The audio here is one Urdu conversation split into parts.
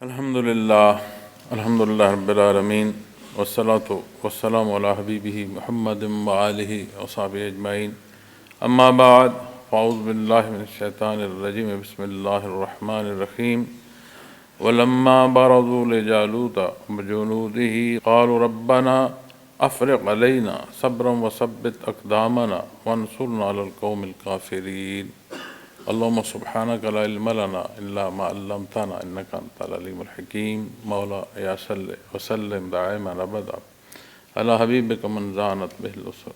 الحمدللہ رب العالمین والصلاة والسلام علی حبیبہ محمد وآلہ وصحبہ اجمعین اما بعد فاعوذ باللہ من الشیطان الرجیم بسم اللہ الرحمن الرحیم ولما برزوا لجالوت وجنودہ قالوا ربنا افرغ علینا صبرا وثبت اقدامنا وانصرنا علی القوم الکافرین اللهم سبحانك لا علم لنا إلا ما علمتنا إنك أنت العليم الحكيم مولا يا صل وسلم دائما أبدا على حبيبك من زانت به الأسر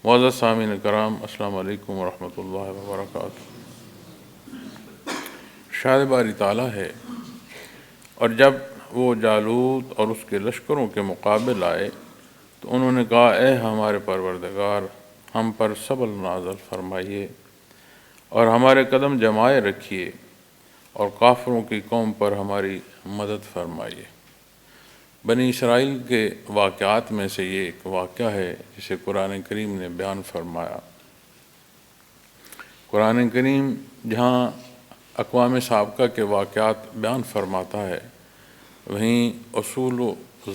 معزز سامعین کرام، السلام علیکم ورحمۃ اللہ وبرکاتہ۔ شاید باری تعالیٰ ہے، اور جب وہ جالوت اور اس کے لشکروں کے مقابل آئے تو انہوں نے کہا اے ہمارے پروردگار، ہم پر صبر نازل فرمائیے اور ہمارے قدم جمائے رکھیے اور کافروں کی قوم پر ہماری مدد فرمائیے۔ بنی اسرائیل کے واقعات میں سے یہ ایک واقعہ ہے جسے قرآن کریم نے بیان فرمایا۔ قرآن کریم جہاں اقوام سابقہ کے واقعات بیان فرماتا ہے، وہیں اصول و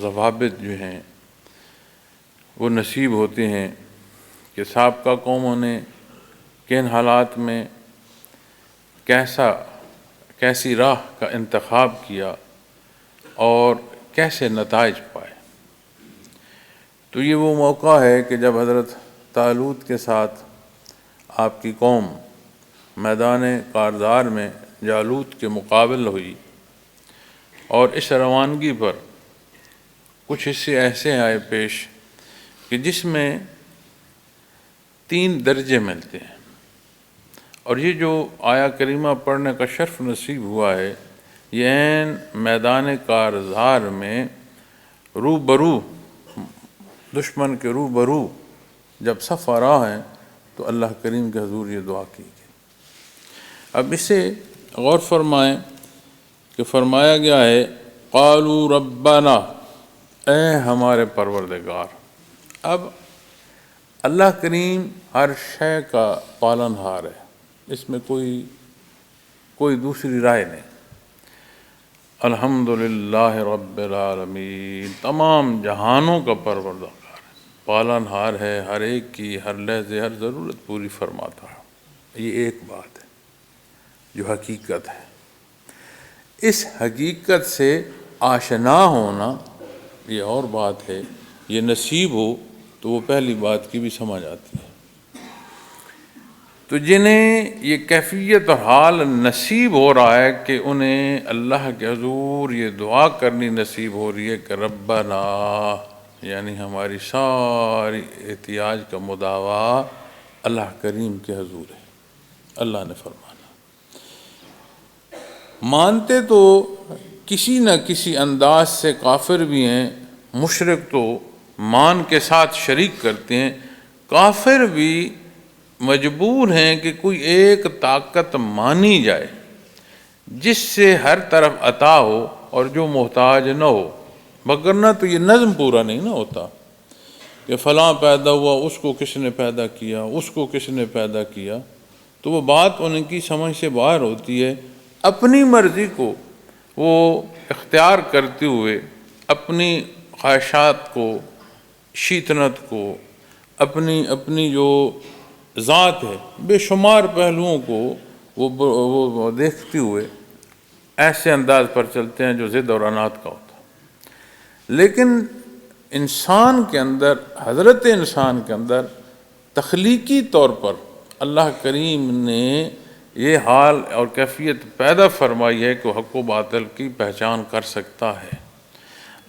ضوابط جو ہیں وہ نصیب ہوتے ہیں کہ سابقہ قوموں نے کن حالات میں کیسی راہ کا انتخاب کیا اور کیسے نتائج پائے۔ تو یہ وہ موقع ہے کہ جب حضرت طالوت کے ساتھ آپ کی قوم میدان کارزار میں جالوت کے مقابل ہوئی، اور اس روانگی پر کچھ حصے ایسے آئے پیش کہ جس میں 3 درجے ملتے ہیں، اور یہ جو آیا کریمہ پڑھنے کا شرف نصیب ہوا ہے، یہ عین میدان کارزار میں روبرو دشمن کے روبرو جب صف آ رہا ہے تو اللہ کریم کے حضور یہ دعا کی گئی۔ اب اسے غور فرمائیں کہ فرمایا گیا ہے قالوا ربنا، اے ہمارے پروردگار۔ اب اللہ کریم ہر شے کا پالن ہار ہے، اس میں کوئی دوسری رائے نہیں۔ الحمدللہ رب العالمین، تمام جہانوں کا پروردگار ہے، پالن ہار ہے، ہر ایک کی ہر لحظے ہر ضرورت پوری فرماتا ہے۔ یہ ایک بات ہے جو حقیقت ہے۔ اس حقیقت سے آشنا ہونا یہ اور بات ہے، یہ نصیب ہو تو وہ پہلی بات کی بھی سمجھ آتی ہے۔ تو جنہیں یہ کیفیت اور حال نصیب ہو رہا ہے کہ انہیں اللہ کے حضور یہ دعا کرنی نصیب ہو رہی ہے کہ ربنا، یعنی ہماری ساری احتیاج کا مداوا اللہ کریم کے حضور ہے۔ اللہ نے فرمانا، مانتے تو کسی نہ کسی انداز سے کافر بھی ہیں، مشرک تو مان کے ساتھ شریک کرتے ہیں، کافر بھی مجبور ہیں کہ کوئی ایک طاقت مانی جائے جس سے ہر طرف عطا ہو اور جو محتاج نہ ہو، وگرنہ تو یہ نظم پورا نہیں نہ ہوتا کہ فلاں پیدا ہوا، اس کو کس نے پیدا کیا، اس کو کس نے پیدا کیا۔ تو وہ بات ان کی سمجھ سے باہر ہوتی ہے۔ اپنی مرضی کو وہ اختیار کرتے ہوئے، اپنی خواہشات کو، شیطنت کو، اپنی جو ذات ہے، بے شمار پہلوؤں کو وہ دیکھتے ہوئے ایسے انداز پر چلتے ہیں جو ضد اور عناد کا ہوتا ہے۔ لیکن انسان کے اندر، حضرت انسان کے اندر تخلیقی طور پر اللہ کریم نے یہ حال اور کیفیت پیدا فرمائی ہے کہ حق و باطل کی پہچان کر سکتا ہے۔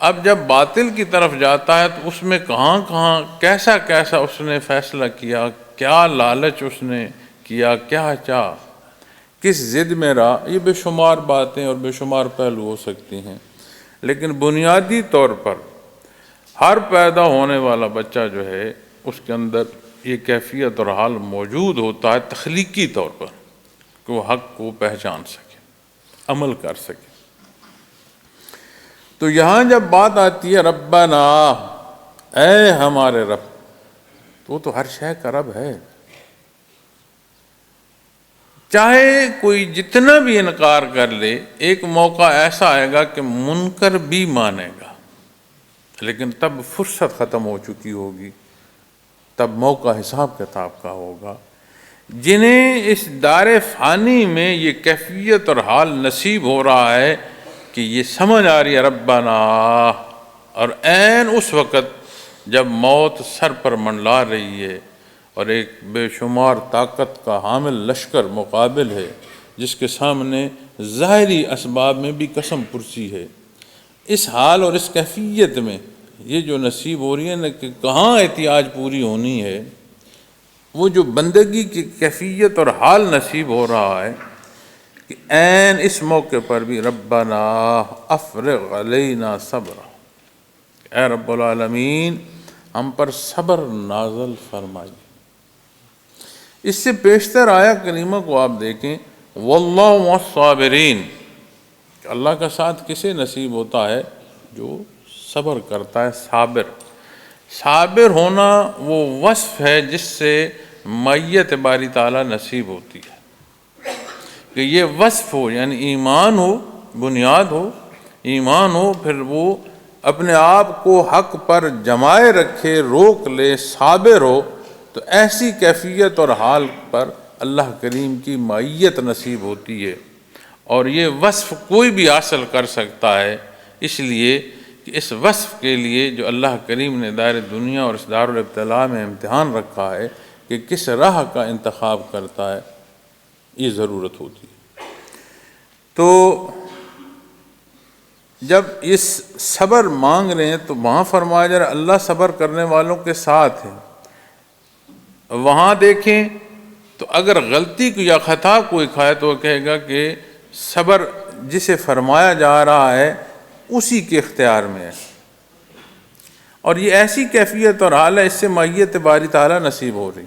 اب جب باطل کی طرف جاتا ہے تو اس میں کہاں کیسا اس نے فیصلہ کیا، کیا لالچ اس نے کیا، کیا چاہ، کس ضد میں رہا، یہ بے شمار باتیں اور بے شمار پہلو ہو سکتی ہیں۔ لیکن بنیادی طور پر ہر پیدا ہونے والا بچہ جو ہے، اس کے اندر یہ کیفیت اور حال موجود ہوتا ہے تخلیقی طور پر کہ وہ حق کو پہچان سکے، عمل کر سکے۔ تو یہاں جب بات آتی ہے ربنا، اے ہمارے رب، تو وہ تو ہر شے کا رب ہے۔ چاہے کوئی جتنا بھی انکار کر لے، ایک موقع ایسا آئے گا کہ منکر بھی مانے گا، لیکن تب فرصت ختم ہو چکی ہوگی، تب موقع حساب کتاب کا ہوگا۔ جنہیں اس دار فانی میں یہ کیفیت اور حال نصیب ہو رہا ہے کہ یہ سمجھ آ رہی ہے ربنا، اور عین اس وقت جب موت سر پر منڈلا رہی ہے اور ایک بے شمار طاقت کا حامل لشکر مقابل ہے، جس کے سامنے ظاہری اسباب میں بھی قسم پرسی ہے، اس حال اور اس کیفیت میں یہ جو نصیب ہو رہی ہے نا کہ کہاں احتیاج پوری ہونی ہے، وہ جو بندگی کی کیفیت اور حال نصیب ہو رہا ہے کہ عین اس موقع پر بھی ربنا افرغ علینا صبر، اے رب العالمین ہم پر صبر نازل فرمائیے۔ اس سے پیشتر آیا کریمہ کو آپ دیکھیں، واللہ مع الصابرین، کہ اللہ کا ساتھ کسے نصیب ہوتا ہے؟ جو صبر کرتا ہے، صابر۔ صابر ہونا وہ وصف ہے جس سے معیت باری تعالیٰ نصیب ہوتی ہے، کہ یہ وصف ہو، یعنی ایمان ہو، بنیاد ہو، ایمان ہو، پھر وہ اپنے آپ کو حق پر جمائے رکھے، روک لے، صابر ہو، تو ایسی کیفیت اور حال پر اللہ کریم کی معیت نصیب ہوتی ہے۔ اور یہ وصف کوئی بھی حاصل کر سکتا ہے، اس لیے کہ اس وصف کے لیے جو اللہ کریم نے دار دنیا اور اس دار الابتلاء میں امتحان رکھا ہے کہ کس راہ کا انتخاب کرتا ہے، یہ ضرورت ہوتی ہے۔ تو جب اس صبر مانگ رہے ہیں تو وہاں فرمایا جا رہا ہے اللہ صبر کرنے والوں کے ساتھ ہے۔ وہاں دیکھیں تو اگر غلطی کو یا خطا کوئی کھائے تو وہ کہے گا کہ صبر جسے فرمایا جا رہا ہے اسی کے اختیار میں ہے، اور یہ ایسی کیفیت اور حال ہے، اس سے معیت باری تعالیٰ نصیب ہو رہی۔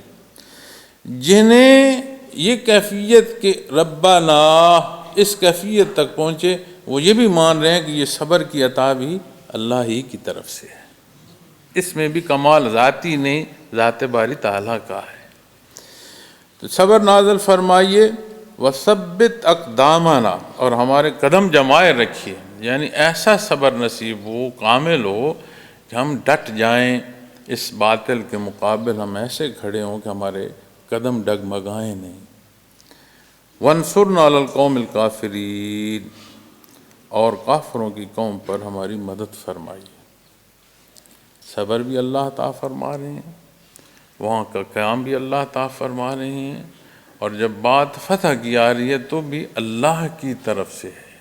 جنہیں یہ کیفیت کہ ربنا، اس کیفیت تک پہنچے، وہ یہ بھی مان رہے ہیں کہ یہ صبر کی عطا بھی اللہ ہی کی طرف سے ہے، اس میں بھی کمال ذاتی نہیں، ذات باری تعالیٰ کا ہے۔ تو صبر نازل فرمائیے، وثبت اقدامنا، اور ہمارے قدم جمائے رکھیے، یعنی ایسا صبر نصیب ہو، کامل ہو کہ ہم ڈٹ جائیں، اس باطل کے مقابل ہم ایسے کھڑے ہوں کہ ہمارے قدم ڈگمگائیں نہیں۔ وانصرنا علی القوم الکافرین، اور کافروں کی قوم پر ہماری مدد فرمائیے۔ صبر بھی اللہ تعالیٰ فرما رہے ہیں، وہاں کا قیام بھی اللہ تعالیٰ فرما رہے ہیں، اور جب بات فتح کی آ رہی ہے تو بھی اللہ کی طرف سے ہے۔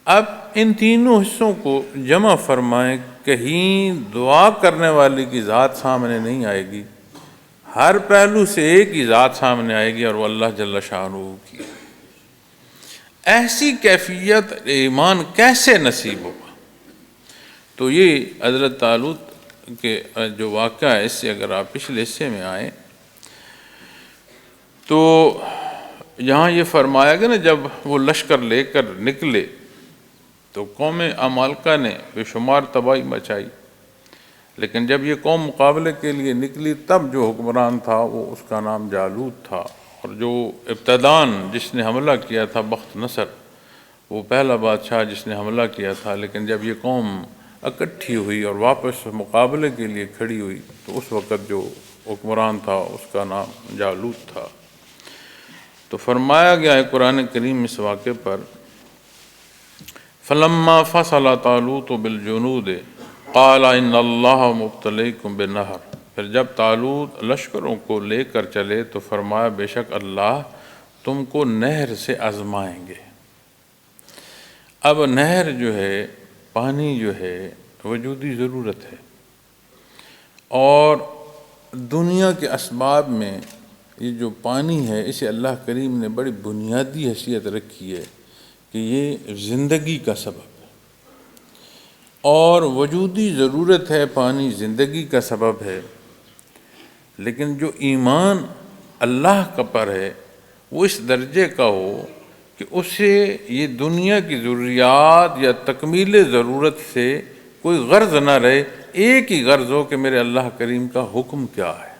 اب ان تینوں حصوں کو جمع فرمائیں، کہیں دعا کرنے والے کی ذات سامنے نہیں آئے گی، ہر پہلو سے ایک ہی ذات سامنے آئے گی، اور وہ اللہ جل شانہ کی۔ ایسی کیفیت ایمان کیسے نصیب ہوگا؟ تو یہ حضرت طالوت کے جو واقعہ ہے، اس سے اگر آپ پچھلے حصے میں آئیں تو یہاں یہ فرمایا گیا نا، جب وہ لشکر لے کر نکلے تو قوم عمالقہ نے بے شمار تباہی مچائی، لیکن جب یہ قوم مقابلے کے لیے نکلی تب جو حکمران تھا وہ اس کا نام جالوت تھا، اور جو ابتدان جس نے حملہ کیا تھا بخت نصر، وہ پہلا بادشاہ جس نے حملہ کیا تھا، لیکن جب یہ قوم اکٹھی ہوئی اور واپس مقابلے کے لیے کھڑی ہوئی تو اس وقت جو حکمران تھا اس کا نام جالوت تھا۔ تو فرمایا گیا ہے قرآن کریم اس واقعے پر، فلما فصل طالوت بالجنود قال ان اللہ مبتلیکم بنہر، پھر جب طالوت لشکروں کو لے کر چلے تو فرمایا بے شک اللہ تم کو نہر سے آزمائیں گے۔ اب نہر جو ہے، پانی جو ہے، وجودی ضرورت ہے، اور دنیا کے اسباب میں یہ جو پانی ہے اسے اللہ کریم نے بڑی بنیادی حیثیت رکھی ہے کہ یہ زندگی کا سبب ہے، اور وجودی ضرورت ہے، پانی زندگی کا سبب ہے، لیکن جو ایمان اللہ کا پر ہے وہ اس درجے کا ہو کہ اسے یہ دنیا کی ضروریات یا تکمیل ضرورت سے کوئی غرض نہ رہے، ایک ہی غرض ہو کہ میرے اللہ کریم کا حکم کیا ہے۔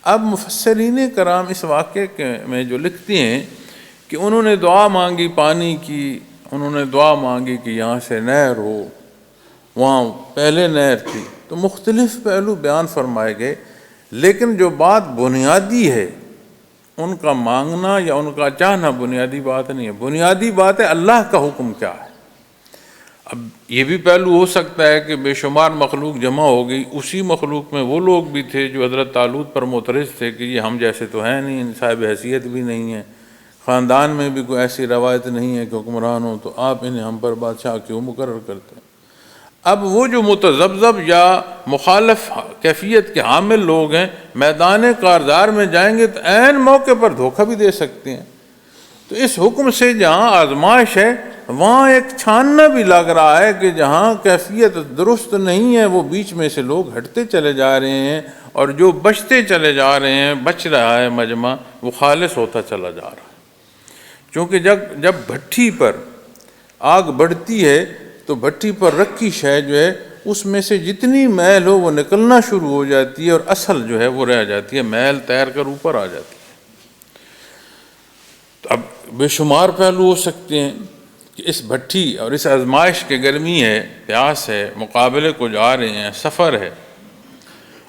اب مفسرین کرام اس واقعے میں جو لکھتے ہیں کہ انہوں نے دعا مانگی پانی کی، انہوں نے دعا مانگی کہ یہاں سے نہر ہو، وہاں پہلے نہر تھی، تو مختلف پہلو بیان فرمائے گئے، لیکن جو بات بنیادی ہے ان کا مانگنا یا ان کا چاہنا بنیادی بات نہیں ہے، بنیادی بات ہے اللہ کا حکم کیا ہے۔ اب یہ بھی پہلو ہو سکتا ہے کہ بے شمار مخلوق جمع ہو گئی، اسی مخلوق میں وہ لوگ بھی تھے جو حضرت طالوت پر معترض تھے کہ یہ ہم جیسے تو ہیں نہیں، صاحب حیثیت بھی نہیں ہے، خاندان میں بھی کوئی ایسی روایت نہیں ہے کہ حکمران ہو، تو آپ انہیں ہم پر بادشاہ کیوں مقرر کرتے ہیں۔ اب وہ جو متذبذب یا مخالف کیفیت کے حامل لوگ ہیں، میدان کارزار میں جائیں گے تو عین موقع پر دھوکہ بھی دے سکتے ہیں۔ تو اس حکم سے جہاں آزمائش ہے وہاں ایک چھاننا بھی لگ رہا ہے کہ جہاں کیفیت درست نہیں ہے وہ بیچ میں سے لوگ ہٹتے چلے جا رہے ہیں، اور جو بچتے چلے جا رہے ہیں، بچ رہا ہے مجمع، وہ خالص ہوتا چلا جا رہا ہے۔ چونکہ جب بھٹی پر آگ بڑھتی ہے تو بھٹی پر رکھی شے جو ہے اس میں سے جتنی میل ہو وہ نکلنا شروع ہو جاتی ہے، اور اصل جو ہے وہ رہ جاتی ہے، میل تیر کر اوپر آ جاتی ہے۔ تو اب بے شمار پہلو ہو سکتے ہیں کہ اس بھٹی اور اس آزمائش کے گرمی ہے، پیاس ہے، مقابلے کو جا رہے ہیں، سفر ہے،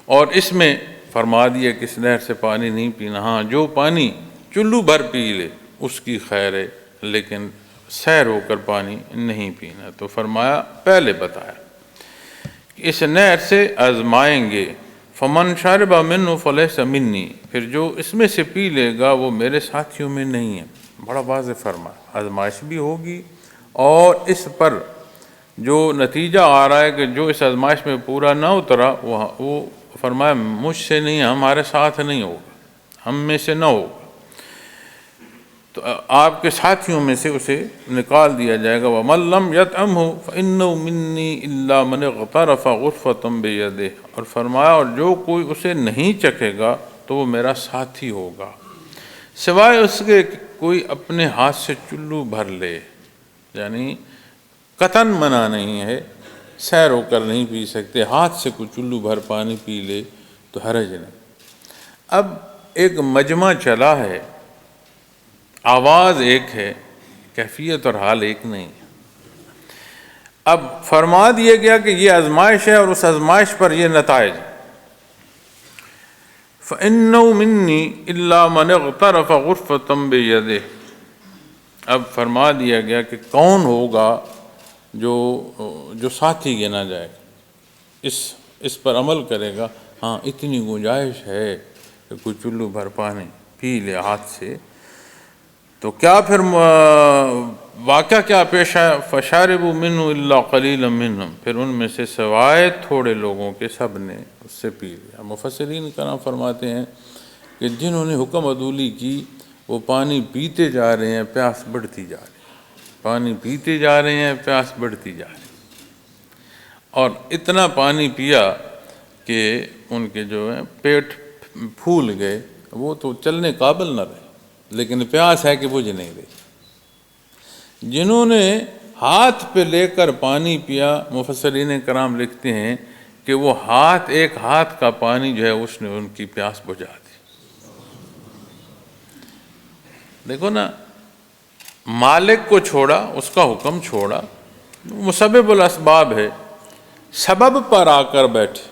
اور اس میں فرما دیا کہ اس نہر سے پانی نہیں پینا، ہاں جو پانی چلو بھر پی لے اس کی خیر ہے، لیکن سیر ہو کر پانی نہیں پینا۔ تو فرمایا، پہلے بتایا کہ اس نہر سے آزمائیں گے، فمن شرب منہ فلیس منی، پھر جو اس میں سے پی لے گا وہ میرے ساتھیوں میں نہیں ہے۔ بڑا واضح فرمایا، آزمائش بھی ہوگی، اور اس پر جو نتیجہ آ رہا ہے کہ جو اس آزمائش میں پورا نہ اترا وہ فرمایا مجھ سے نہیں، ہمارے ساتھ نہیں ہوگا، ہم میں سے نہ ہوگا، تو آپ کے ساتھیوں میں سے اسے نکال دیا جائے گا۔ وَمَن لَّمْ يَطْعَمْهُ فَإِنَّهُ مِنِّي إِلَّا مَنِ اغْتَرَفَ غُرْفَةً بِيَدِهِ، اور فرمایا اور جو کوئی اسے نہیں چکھے گا تو وہ میرا ساتھی ہوگا، سوائے اس کے کوئی اپنے ہاتھ سے چلو بھر لے، یعنی قطعاً منع نہیں ہے، سیر ہو کر نہیں پی سکتے، ہاتھ سے کوئی چلو بھر پانی پی لے تو حرج نہیں۔ اب ایک مجمع چلا ہے، آواز ایک ہے، کیفیت اور حال ایک نہیں ہے۔ اب فرما دیا گیا کہ یہ آزمائش ہے اور اس آزمائش پر یہ نتائج، فَإِنَّهُ مِنِّي إِلَّا مَنِ اغْتَرَفَ غُرْفَةً بِيَدِهِ، اب فرما دیا گیا کہ کون ہوگا جو ساتھی گنا جائے گا، اس پر عمل کرے گا، ہاں اتنی گنجائش ہے کہ کوئی چلو بھر پانی پی لے ہاتھ سے، تو کیا پھر واقعہ کیا پیش ہے؟ فَشَارِبُوا مِنْهُ إِلَّا قَلِيلًا مِّنْهُمْ، پھر ان میں سے سوائے تھوڑے لوگوں کے سب نے اس سے پی لیا۔ مفسرین کرام فرماتے ہیں کہ جنہوں نے حکم عدولی کی وہ پانی پیتے جا رہے ہیں، پیاس بڑھتی جا رہی ہے، پانی پیتے جا رہے ہیں، پیاس بڑھتی جا رہی ہے، اور اتنا پانی پیا کہ ان کے جو ہے پیٹ پھول گئے، وہ تو چلنے قابل نہ رہے، لیکن پیاس ہے کہ بجھ نہیں رہی۔ جنہوں نے ہاتھ پہ لے کر پانی پیا، مفسرین کرام لکھتے ہیں کہ وہ ایک ہاتھ کا پانی جو ہے اس نے ان کی پیاس بجھا دی۔ دیکھو نا، مالک کو چھوڑا، اس کا حکم چھوڑا، مسبب الاسباب ہے، سبب پر آ کر بیٹھے،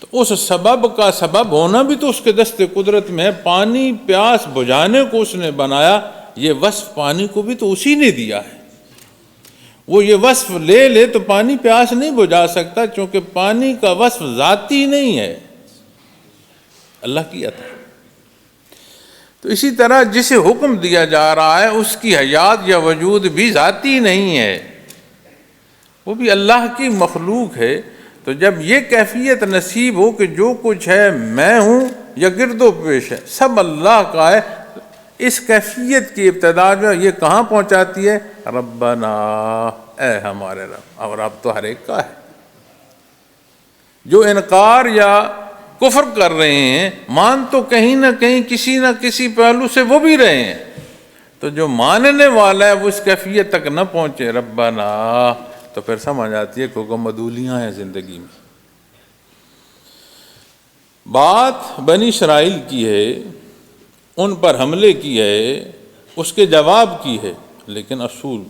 تو اس سبب کا سبب ہونا بھی تو اس کے دست قدرت میں ہے۔ پانی پیاس بجھانے کو اس نے بنایا، یہ وصف پانی کو بھی تو اسی نے دیا ہے۔ وہ یہ وصف لے تو پانی پیاس نہیں بجھا سکتا، چونکہ پانی کا وصف ذاتی نہیں ہے، اللہ کی عطا۔ تو اسی طرح جسے حکم دیا جا رہا ہے اس کی حیات یا وجود بھی ذاتی نہیں ہے، وہ بھی اللہ کی مخلوق ہے۔ تو جب یہ کیفیت نصیب ہو کہ جو کچھ ہے میں ہوں یا گرد و پیش ہے سب اللہ کا ہے، اس کیفیت کی ابتدا جو یہ کہاں پہنچاتی ہے؟ ربنا، اے ہمارے رب، اور رب تو ہر ایک کا ہے۔ جو انکار یا کفر کر رہے ہیں، مان تو کہیں نہ کہیں کسی نہ کسی پہلو سے وہ بھی رہے ہیں، تو جو ماننے والا ہے وہ اس کیفیت تک نہ پہنچے ربنا، تو پھر سمجھ آتی ہے کہ حکم عدولیاں ہیں زندگی میں۔ بات بنی اسرائیل کی ہے، ان پر حملے کی ہے، اس کے جواب کی ہے، لیکن اصول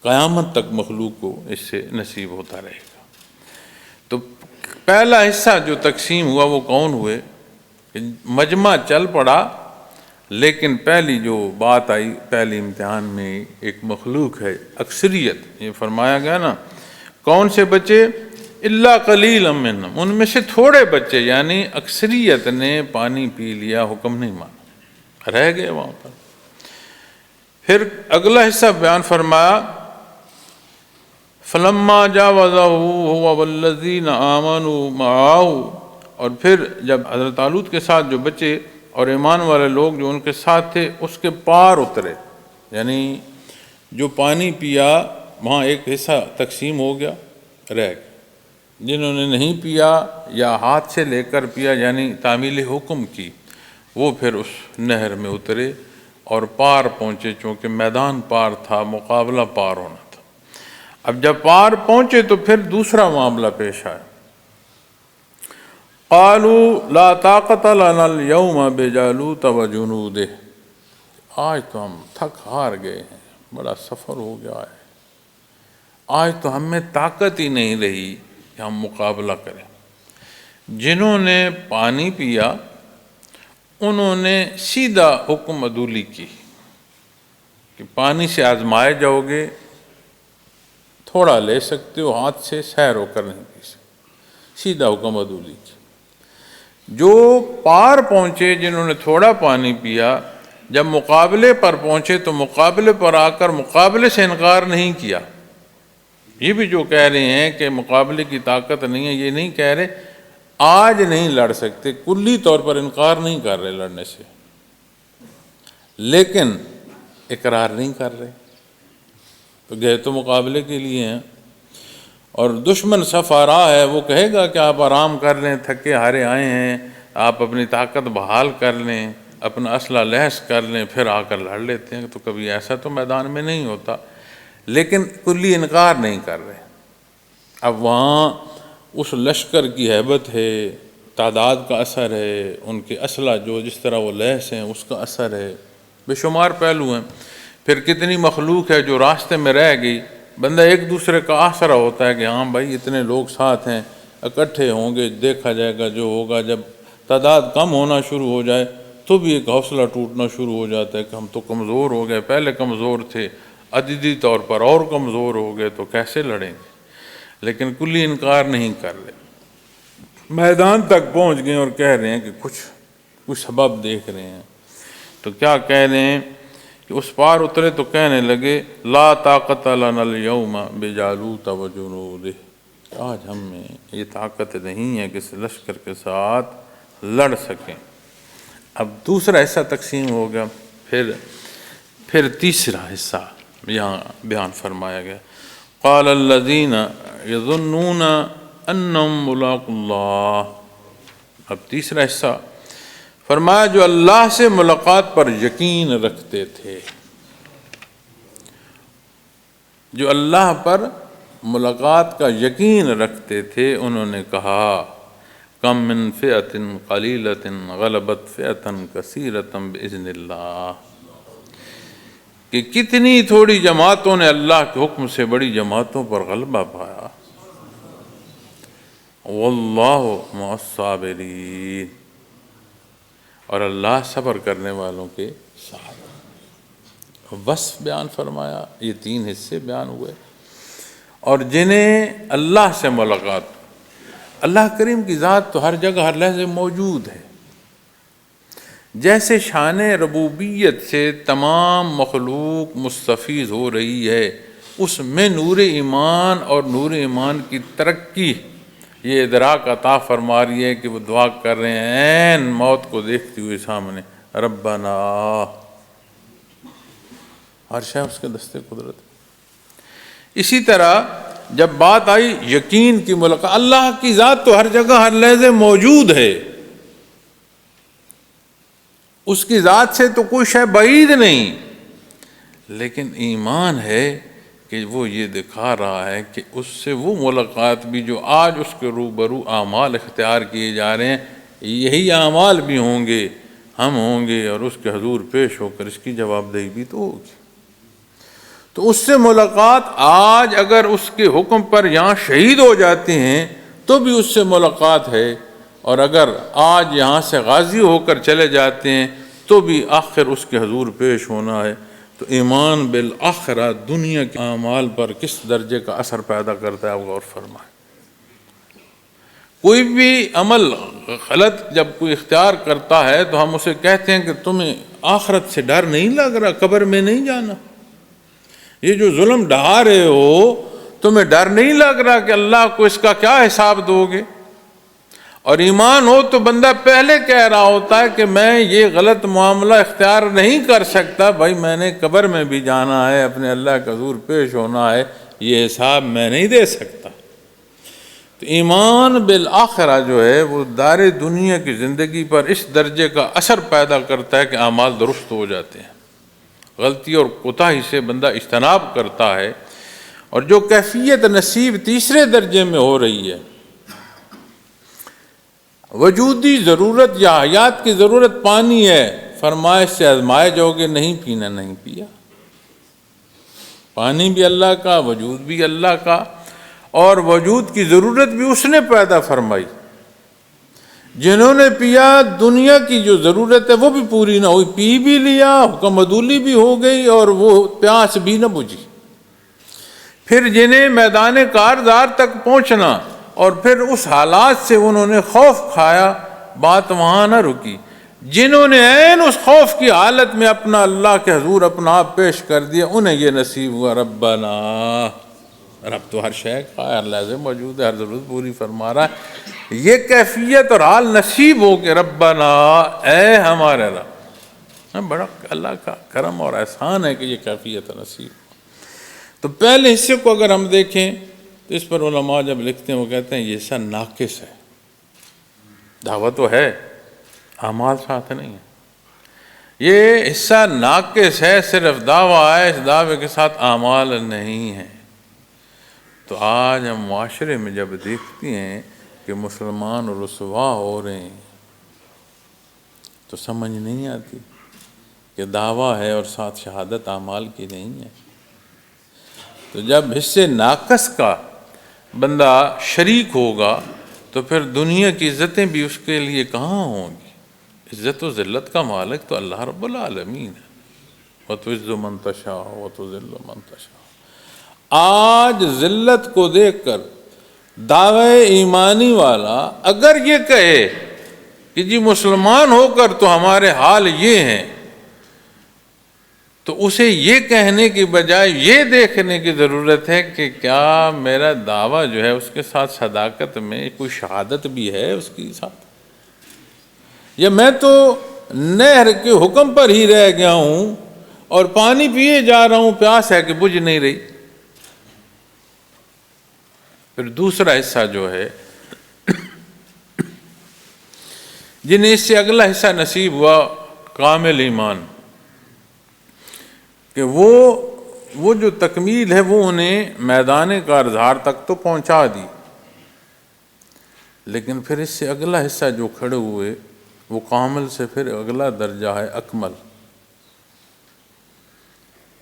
قیامت تک مخلوق کو اس سے نصیب ہوتا رہے گا۔ تو پہلا حصہ جو تقسیم ہوا وہ کون ہوئے؟ مجمع چل پڑا، لیکن پہلی جو بات آئی پہلی امتحان میں ایک مخلوق ہے، اکثریت، یہ فرمایا گیا نا کون سے بچے؟ الا قلیل منہم، ان میں سے تھوڑے بچے، یعنی اکثریت نے پانی پی لیا، حکم نہیں مانا، رہ گئے وہاں پر۔ پھر اگلا حصہ بیان فرمایا فلما جاوزہ هو والذین آمنوا معه، اور پھر جب حضرت طالوت کے ساتھ جو بچے اور ایمان والے لوگ جو ان کے ساتھ تھے اس کے پار اترے، یعنی جو پانی پیا وہاں ایک حصہ تقسیم ہو گیا، رہ گیا۔ جنہوں نے نہیں پیا یا ہاتھ سے لے کر پیا، یعنی تعمیل حکم کی، وہ پھر اس نہر میں اترے اور پار پہنچے، چونکہ میدان پار تھا، مقابلہ پار ہونا تھا۔ اب جب پار پہنچے تو پھر دوسرا معاملہ پیش آیا، قالوا لا طاقت لنا اليوم بجالوت وجنودہ، آج تو ہم تھک ہار گئے ہیں، بڑا سفر ہو گیا ہے، آج تو ہم میں طاقت ہی نہیں رہی کہ ہم مقابلہ کریں۔ جنہوں نے پانی پیا انہوں نے سیدھا حکم عدولی کی کہ پانی سے آزمائے جاؤ گے، تھوڑا لے سکتے ہو، ہاتھ سے سیر ہو کر نہیں پی سکتے، سیدھا حکم عدولی کی۔ جو پار پہنچے جنہوں نے تھوڑا پانی پیا، جب مقابلے پر پہنچے تو مقابلے پر آ کر مقابلے سے انکار نہیں کیا۔ یہ بھی جو کہہ رہے ہیں کہ مقابلے کی طاقت نہیں ہے، یہ نہیں کہہ رہے آج نہیں لڑ سکتے، کلی طور پر انکار نہیں کر رہے لڑنے سے، لیکن اقرار نہیں کر رہے، تو گئے تو مقابلے کے لیے ہیں۔ اور دشمن صف آ رہا ہے، وہ کہے گا کہ آپ آرام کر لیں، تھکے ہارے آئے ہیں، آپ اپنی طاقت بحال کر لیں، اپنا اسلحہ لحاظ کر لیں، پھر آ کر لڑ لیتے ہیں۔ تو کبھی ایسا تو میدان میں نہیں ہوتا، لیکن کلی انکار نہیں کر رہے۔ اب وہاں اس لشکر کی ہیبت ہے، تعداد کا اثر ہے، ان کے اسلحہ جو جس طرح وہ لیس ہیں اس کا اثر ہے، بے شمار پہلو ہیں۔ پھر کتنی مخلوق ہے جو راستے میں رہ گئی، بندہ ایک دوسرے کا آسرا ہوتا ہے کہ ہاں بھائی اتنے لوگ ساتھ ہیں، اکٹھے ہوں گے، دیکھا جائے گا جو ہوگا۔ جب تعداد کم ہونا شروع ہو جائے تو بھی ایک حوصلہ ٹوٹنا شروع ہو جاتا ہے کہ ہم تو کمزور ہو گئے، پہلے کمزور تھے، عددی طور پر اور کمزور ہو گئے، تو کیسے لڑیں گے؟ لیکن کلی انکار نہیں کر رہے، میدان تک پہنچ گئے اور کہہ رہے ہیں کہ کچھ سبب دیکھ رہے ہیں۔ تو کیا کہہ رہے ہیں کہ اس پار اترے تو کہنے لگے لا طاقت لنا اليوم بجالوت وجنودہ، آج ہم میں یہ طاقت نہیں ہے کہ اس لشکر کے ساتھ لڑ سکیں۔ اب دوسرا حصہ تقسیم ہو گیا، پھر تیسرا حصہ یہاں بیان فرمایا گیا، قال الذین یظنون انہم ملاقو اللہ۔ اب تیسرا حصہ فرمایا جو اللہ سے ملاقات پر یقین رکھتے تھے، جو اللہ پر ملاقات کا یقین رکھتے تھے، انہوں نے کہا کم من فئۃ قلیلۃ غلبت فئۃ کثیرۃ باذن اللہ، کہ کتنی تھوڑی جماعتوں نے اللہ کے حکم سے بڑی جماعتوں پر غلبہ پایا، واللہ مع الصابرین، اور اللہ صبر کرنے والوں کے ساتھ۔ وصف بیان فرمایا، یہ تین حصے بیان ہوئے۔ اور جنہیں اللہ سے ملاقات، اللہ کریم کی ذات تو ہر جگہ ہر لحظے موجود ہے، جیسے شان ربوبیت سے تمام مخلوق مستفیض ہو رہی ہے، اس میں نور ایمان اور نور ایمان کی ترقی یہ ادراک عطا فرما رہی ہے کہ وہ دعا کر رہے ہیں عین موت کو دیکھتے ہوئے سامنے، ربنا، ہر شے اس کے دستے قدرت۔ اسی طرح جب بات آئی یقین کی ملاقات، اللہ کی ذات تو ہر جگہ ہر لحظے موجود ہے، اس کی ذات سے تو کوئی شے بعید نہیں، لیکن ایمان ہے کہ وہ یہ دکھا رہا ہے کہ اس سے وہ ملاقات بھی جو آج اس کے روبرو اعمال اختیار کیے جا رہے ہیں، یہی اعمال بھی ہوں گے، ہم ہوں گے، اور اس کے حضور پیش ہو کر اس کی جواب دہی بھی تو ہوگی۔ تو اس سے ملاقات آج اگر اس کے حکم پر یہاں شہید ہو جاتے ہیں تو بھی اس سے ملاقات ہے، اور اگر آج یہاں سے غازی ہو کر چلے جاتے ہیں تو بھی آخر اس کے حضور پیش ہونا ہے۔ تو ایمان بالآخرہ دنیا کے اعمال پر کس درجے کا اثر پیدا کرتا ہے، آپ غور فرمائیں۔ کوئی بھی عمل غلط جب کوئی اختیار کرتا ہے تو ہم اسے کہتے ہیں کہ تمہیں آخرت سے ڈر نہیں لگ رہا، قبر میں نہیں جانا، یہ جو ظلم ڈھا رہے ہو تمہیں ڈر نہیں لگ رہا کہ اللہ کو اس کا کیا حساب دو گے؟ اور ایمان ہو تو بندہ پہلے کہہ رہا ہوتا ہے کہ میں یہ غلط معاملہ اختیار نہیں کر سکتا، بھائی میں نے قبر میں بھی جانا ہے، اپنے اللہ کا حضور پیش ہونا ہے، یہ حساب میں نہیں دے سکتا۔ تو ایمان بالآخرہ جو ہے وہ دار دنیا کی زندگی پر اس درجے کا اثر پیدا کرتا ہے کہ اعمال درست ہو جاتے ہیں، غلطی اور کوتاہی سے بندہ اجتناب کرتا ہے۔ اور جو کیفیت نصیب تیسرے درجے میں ہو رہی ہے، وجودی ضرورت یا حیات کی ضرورت پانی ہے، فرمائش سے آزمائے جاؤ گے، نہیں پینا نہیں پیا، پانی بھی اللہ کا، وجود بھی اللہ کا، اور وجود کی ضرورت بھی اس نے پیدا فرمائی۔ جنہوں نے پیا دنیا کی جو ضرورت ہے وہ بھی پوری نہ ہوئی، پی بھی لیا، حکم عدولی بھی ہو گئی، اور وہ پیاس بھی نہ بجھی۔ پھر جنہیں میدان کارزار تک پہنچنا اور پھر اس حالات سے انہوں نے خوف کھایا، بات وہاں نہ رکی۔ جنہوں نے عین اس خوف کی حالت میں اپنا اللہ کے حضور اپنا آپ پیش کر دیا، انہیں یہ نصیب ہوا۔ ربنا، رب تو ہر شے کا ہے، ہر لحظے موجود ہے، ہر ضرورت پوری فرما رہا ہے، یہ کیفیت اور حال نصیب ہو کہ ربنا، اے ہمارے رب۔ بڑا اللہ کا کرم اور احسان ہے کہ یہ کیفیت نصیب ہو۔ تو پہلے حصے کو اگر ہم دیکھیں تو اس پر علماء جب لکھتے ہیں وہ کہتے ہیں یہ حصہ ناقص ہے، دعوت تو ہے، اعمال ساتھ نہیں ہے، یہ حصہ ناقص ہے، صرف دعویٰ ہے، اس دعوے کے ساتھ اعمال نہیں ہیں۔ تو آج ہم معاشرے میں جب دیکھتے ہیں کہ مسلمان رسوا ہو رہے ہیں تو سمجھ نہیں آتی کہ دعویٰ ہے اور ساتھ شہادت اعمال کی نہیں ہے۔ تو جب حصے ناقص کا بندہ شریک ہوگا تو پھر دنیا کی عزتیں بھی اس کے لیے کہاں ہوں گی؟ عزت و ذلت کا مالک تو اللہ رب العالمین ہے۔ وَتُعِزُّ مَن تَشَاءُ وَتُذِلُّ مَن تَشَاءُ۔ آج ذلت کو دیکھ کر دعوے ایمانی والا اگر یہ کہے کہ جی مسلمان ہو کر تو ہمارے حال یہ ہیں، تو اسے یہ کہنے کی بجائے یہ دیکھنے کی ضرورت ہے کہ کیا میرا دعویٰ جو ہے اس کے ساتھ صداقت میں کوئی شہادت بھی ہے اس کے ساتھ، یا میں تو نہر کے حکم پر ہی رہ گیا ہوں اور پانی پیے جا رہا ہوں، پیاس ہے کہ بجھ نہیں رہی۔ پھر دوسرا حصہ جو ہے جنہیں اس سے اگلا حصہ نصیب ہوا، کامل ایمان، کہ وہ جو تکمیل ہے وہ انہیں میدان کارزار تک تو پہنچا دی، لیکن پھر اس سے اگلا حصہ جو کھڑے ہوئے وہ کامل سے پھر اگلا درجہ ہے اکمل،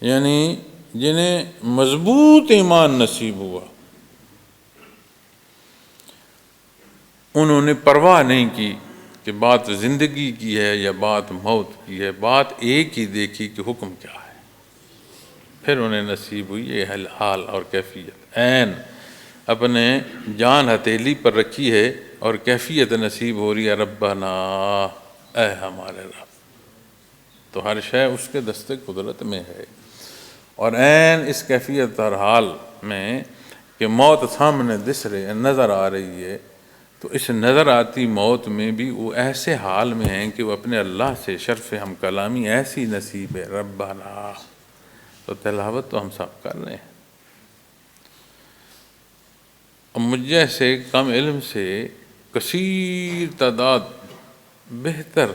یعنی جنہیں مضبوط ایمان نصیب ہوا، انہوں نے پرواہ نہیں کی کہ بات زندگی کی ہے یا بات موت کی ہے، بات ایک ہی دیکھی کہ حکم کیا ہے۔ پھر انہیں نصیب ہوئی یہ حال اور کیفیت، عین اپنے جان ہتھیلی پر رکھی ہے اور کیفیت نصیب ہو رہی ہے، ربنا، اے ہمارے رب۔ تو ہر شے اس کے دست قدرت میں ہے، اور عین اس کیفیت اور حال میں کہ موت سامنے نظر آ رہی ہے، تو اس نظر آتی موت میں بھی وہ ایسے حال میں ہیں کہ وہ اپنے اللہ سے شرف ہم کلامی ایسی نصیب ہے، ربنا۔ تو تلاوت تو ہم سب کر رہے ہیں، اور مجھ جیسے کم علم سے کثیر تعداد بہتر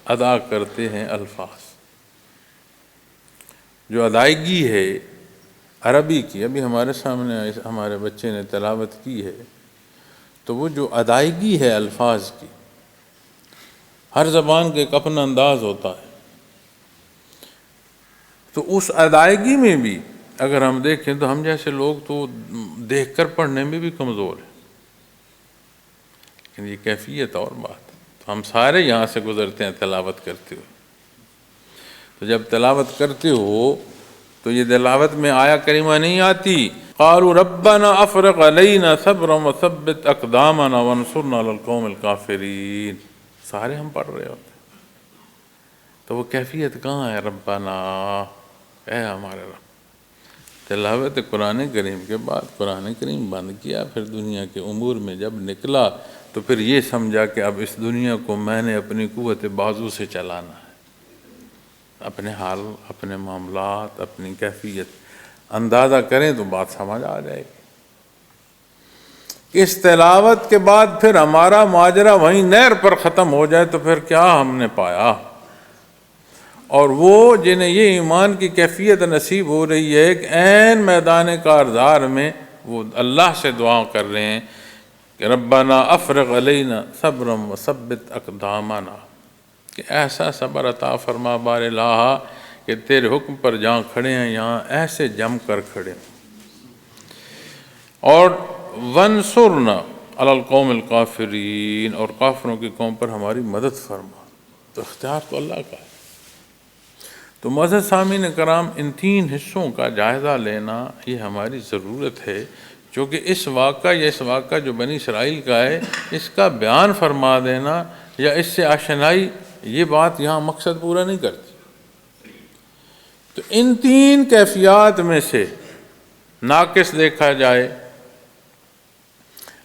ادا کرتے ہیں الفاظ، جو ادائیگی ہے عربی کی، ابھی ہمارے سامنے ہمارے بچے نے تلاوت کی ہے، تو وہ جو ادائیگی ہے الفاظ کی، ہر زبان کے ایک اپنا انداز ہوتا ہے، تو اس ادائیگی میں بھی اگر ہم دیکھیں تو ہم جیسے لوگ تو دیکھ کر پڑھنے میں بھی کمزور ہیں، لیکن یہ کیفیت اور بات ہے۔ تو ہم سارے یہاں سے گزرتے ہیں تلاوت کرتے ہوئے، تو جب تلاوت کرتے ہو تو یہ تلاوت میں آیا کریمہ نہیں آتی قالوا ربنا افرغ علینا صبرا وثبت اقدامنا وانصرنا علی القوم الکافرین، سارے ہم پڑھ رہے ہوتے، تو وہ کیفیت کہاں ہے؟ ربنا، اے ہمارے رب۔ تلاوت قرآن کریم کے بعد قرآن کریم بند کیا، پھر دنیا کے امور میں جب نکلا تو پھر یہ سمجھا کہ اب اس دنیا کو میں نے اپنی قوت بازو سے چلانا ہے، اپنے حال، اپنے معاملات، اپنی کیفیت اندازہ کریں تو بات سمجھ آ جائے گی۔ اس تلاوت کے بعد پھر ہمارا ماجرا وہیں نہر پر ختم ہو جائے تو پھر کیا ہم نے پایا؟ اور وہ جنہیں یہ ایمان کی کیفیت نصیب ہو رہی ہے کہ عین میدان کارزار میں وہ اللہ سے دعا کر رہے ہیں کہ ربنا افرغ علینا صبرا وثبت اقدامنا، کہ ایسا صبر عطا فرما بار الہ کہ تیرے حکم پر جہاں کھڑے ہیں یہاں ایسے جم کر کھڑے ہیں، اور وانصرنا علی القوم الکافرین، اور کافروں کی قوم پر ہماری مدد فرما۔ تو اختیار تو اللہ کا ہے۔ تو معزز سامعین کرام، ان تین حصوں کا جائزہ لینا یہ ہماری ضرورت ہے، چونکہ اس واقعہ جو بنی اسرائیل کا ہے، اس کا بیان فرما دینا یا اس سے آشنائی، یہ بات یہاں مقصد پورا نہیں کرتی۔ تو ان تین کیفیات میں سے ناقص دیکھا جائے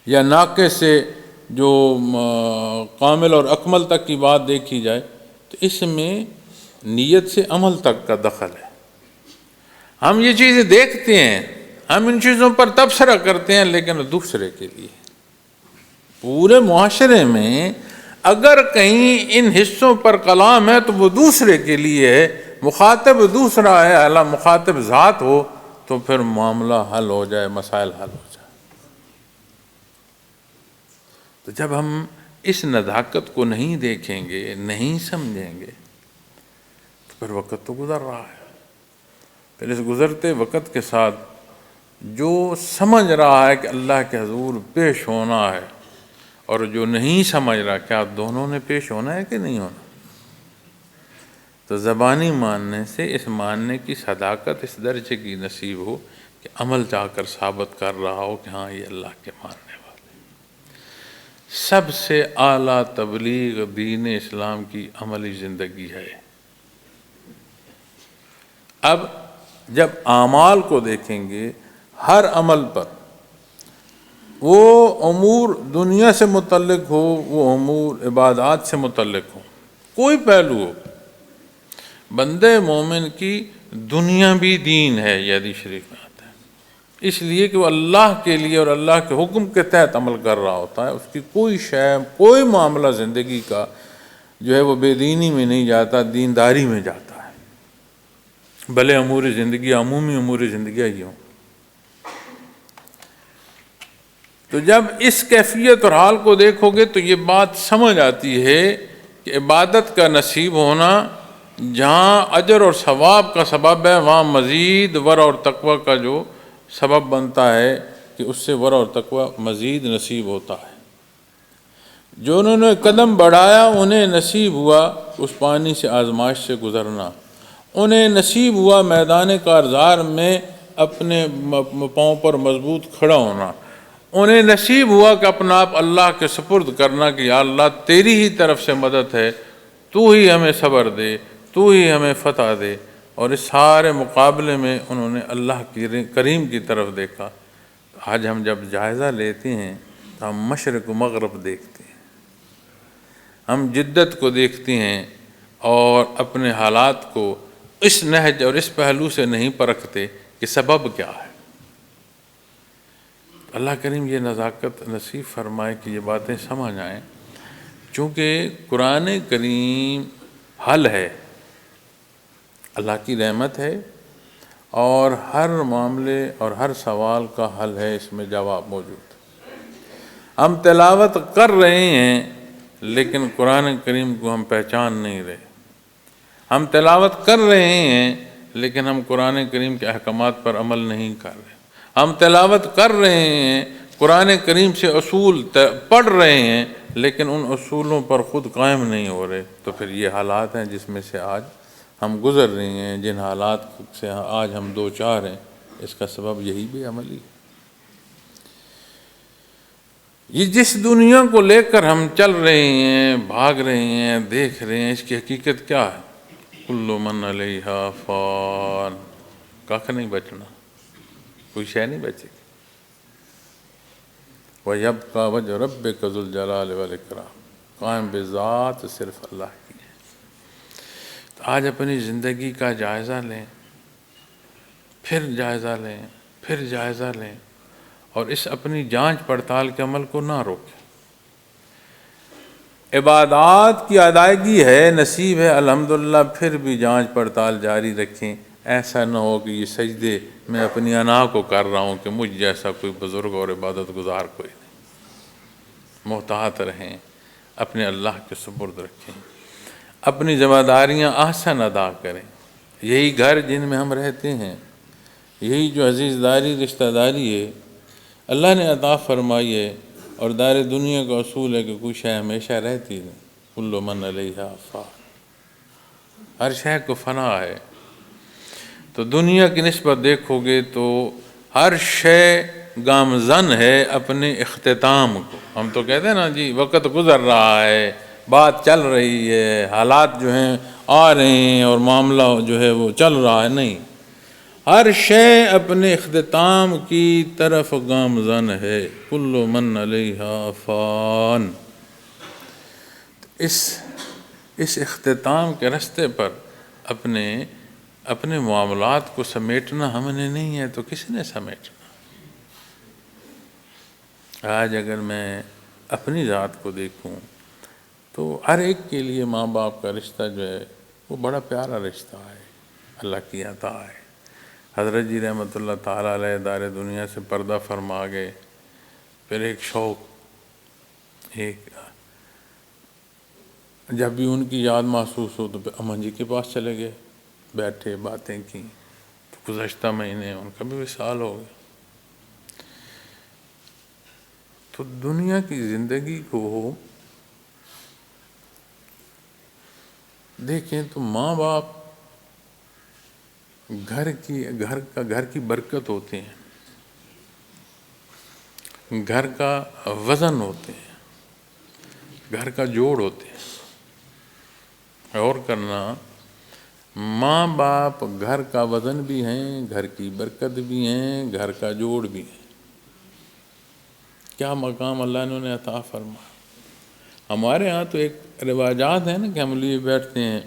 یا ناقص سے جو کامل اور اکمل تک کی بات دیکھی جائے، تو اس میں نیت سے عمل تک کا دخل ہے۔ ہم یہ چیزیں دیکھتے ہیں، ہم ان چیزوں پر تبصرہ کرتے ہیں، لیکن دوسرے کے لیے، پورے معاشرے میں اگر کہیں ان حصوں پر کلام ہے تو وہ دوسرے کے لیے ہے، مخاطب دوسرا ہے، اعلیٰ مخاطب ذات ہو تو پھر معاملہ حل ہو جائے، مسائل حل ہو جائے۔ تو جب ہم اس نزاکت کو نہیں دیکھیں گے، نہیں سمجھیں گے، تو پھر وقت تو گزر رہا ہے، پھر اس گزرتے وقت کے ساتھ جو سمجھ رہا ہے کہ اللہ کے حضور پیش ہونا ہے اور جو نہیں سمجھ رہا، کیا دونوں نے پیش ہونا ہے کہ نہیں ہونا؟ تو زبانی ماننے سے اس ماننے کی صداقت اس درجے کی نصیب ہو کہ عمل چاہ کر ثابت کر رہا ہو کہ ہاں یہ اللہ کے ماننے والے۔ سب سے اعلیٰ تبلیغ دین اسلام کی عملی زندگی ہے۔ اب جب اعمال کو دیکھیں گے، ہر عمل پر، وہ امور دنیا سے متعلق ہو، وہ امور عبادات سے متعلق ہو، کوئی پہلو ہو، بندے مومن کی دنیا بھی دین ہے، یہ حدیث شریف میں آتا ہے، اس لیے کہ وہ اللہ کے لیے اور اللہ کے حکم کے تحت عمل کر رہا ہوتا ہے، اس کی کوئی شے، کوئی معاملہ زندگی کا جو ہے وہ بے دینی میں نہیں جاتا، دینداری میں جاتا ہے، بھلے امور زندگی عمومی امور زندگی ہی ہوں۔ تو جب اس کیفیت اور حال کو دیکھو گے تو یہ بات سمجھ آتی ہے کہ عبادت کا نصیب ہونا جہاں اجر اور ثواب کا سبب ہے، وہاں مزید ورع اور تقوی کا جو سبب بنتا ہے کہ اس سے ورع اور تقوی مزید نصیب ہوتا ہے۔ جو انہوں نے قدم بڑھایا انہیں نصیب ہوا اس پانی سے، آزمائش سے گزرنا، انہیں نصیب ہوا میدان کارزار میں اپنے پاؤں پر مضبوط کھڑا ہونا، انہیں نصیب ہوا کہ اپنا آپ اللہ کے سپرد کرنا کہ یا اللہ تیری ہی طرف سے مدد ہے، تو ہی ہمیں صبر دے، تو ہی ہمیں فتح دے، اور اس سارے مقابلے میں انہوں نے اللہ کی کریم کی طرف دیکھا۔ آج ہم جب جائزہ لیتے ہیں تو ہم مشرق و مغرب دیکھتے ہیں، ہم جدت کو دیکھتے ہیں اور اپنے حالات کو اس نہج اور اس پہلو سے نہیں پرکھتے کہ سبب کیا ہے۔ اللہ کریم یہ نزاکت نصیب فرمائے کہ یہ باتیں سمجھ آئیں، چونکہ قرآن کریم حل ہے، اللہ کی رحمت ہے، اور ہر معاملے اور ہر سوال کا حل ہے، اس میں جواب موجود۔ ہم تلاوت کر رہے ہیں لیکن قرآن کریم کو ہم پہچان نہیں رہے۔ ہم تلاوت کر رہے ہیں لیکن ہم قرآن کریم کے احکامات پر عمل نہیں کر رہے۔ ہم تلاوت کر رہے ہیں، قرآن کریم سے اصول پڑھ رہے ہیں، لیکن ان اصولوں پر خود قائم نہیں ہو رہے۔ تو پھر یہ حالات ہیں جس میں سے آج ہم گزر رہے ہیں، جن حالات سے آج ہم دو چار ہیں، اس کا سبب یہی بے عملی ہے۔ یہ جس دنیا کو لے کر ہم چل رہے ہیں، بھاگ رہے ہیں، دیکھ رہے ہیں، اس کی حقیقت کیا ہے؟ کل من علیہا فان، کخ نہیں بچنا، کوئی شے نہیں بچے گی۔ وَيَبْقَى وَجْهُ رَبِّكَ ذُو الْجَلَالِ وَالْإِكْرَامِ، قائم بذات صرف اللہ کی ہے۔ تو آج اپنی زندگی کا جائزہ لیں، پھر جائزہ لیں، پھر جائزہ لیں، اور اس اپنی جانچ پڑتال کے عمل کو نہ روکیں۔ عبادات کی ادائیگی ہے، نصیب ہے الحمدللہ، پھر بھی جانچ پڑتال جاری رکھیں۔ ایسا نہ ہو کہ یہ سجدے میں اپنی انا کو کر رہا ہوں کہ مجھ جیسا کوئی بزرگ اور عبادت گزار کوئی نہیں۔ محتاط رہیں، اپنے اللہ کے سپرد رکھیں، اپنی ذمہ داریاں احسن ادا کریں۔ یہی گھر جن میں ہم رہتے ہیں، یہی جو عزیز داری رشتہ داری ہے، اللہ نے عطا فرمائی ہے، اور دار دنیا کا اصول ہے کہ کوئی شے ہمیشہ رہتی ہے۔ کل من علیہا فان، ہر شے کو فنا ہے۔ تو دنیا کی نسبت دیکھو گے تو ہر شے گامزن ہے اپنے اختتام کو۔ ہم تو کہتے ہیں نا جی وقت گزر رہا ہے، بات چل رہی ہے، حالات جو ہیں آ رہے ہیں اور معاملہ جو ہے وہ چل رہا ہے، نہیں، ہر شے اپنے اختتام کی طرف گامزن ہے۔ کل من علیہا فان، اس اختتام کے رستے پر اپنے معاملات کو سمیٹنا ہم نے نہیں ہے تو کس نے سمیٹنا؟ آج اگر میں اپنی ذات کو دیکھوں تو ہر ایک کے لیے ماں باپ کا رشتہ جو ہے وہ بڑا پیارا رشتہ ہے، اللہ کی عطا ہے۔ حضرت جی رحمۃ اللہ تعالیٰ علیہ دار دنیا سے پردہ فرما گئے، پھر ایک شوق، جب بھی ان کی یاد محسوس ہو تو پھر امن جی کے پاس چلے گئے، بیٹھے باتیں کی۔ تو گزشتہ مہینے ان کا بھی وصال ہو گیا۔ تو دنیا کی زندگی کو دیکھیں تو ماں باپ گھر کی برکت ہوتے ہیں، گھر کا وزن ہوتے ہیں، گھر کا جوڑ ہوتے ہیں۔ غور کرنا، ماں باپ گھر کا وزن بھی ہیں، گھر کی برکت بھی ہیں، گھر کا جوڑ بھی ہیں۔ کیا مقام اللہ نے انہیں عطا فرمایا۔ ہمارے ہاں تو ایک رواجات ہیں نا کہ ہم لیے بیٹھتے ہیں،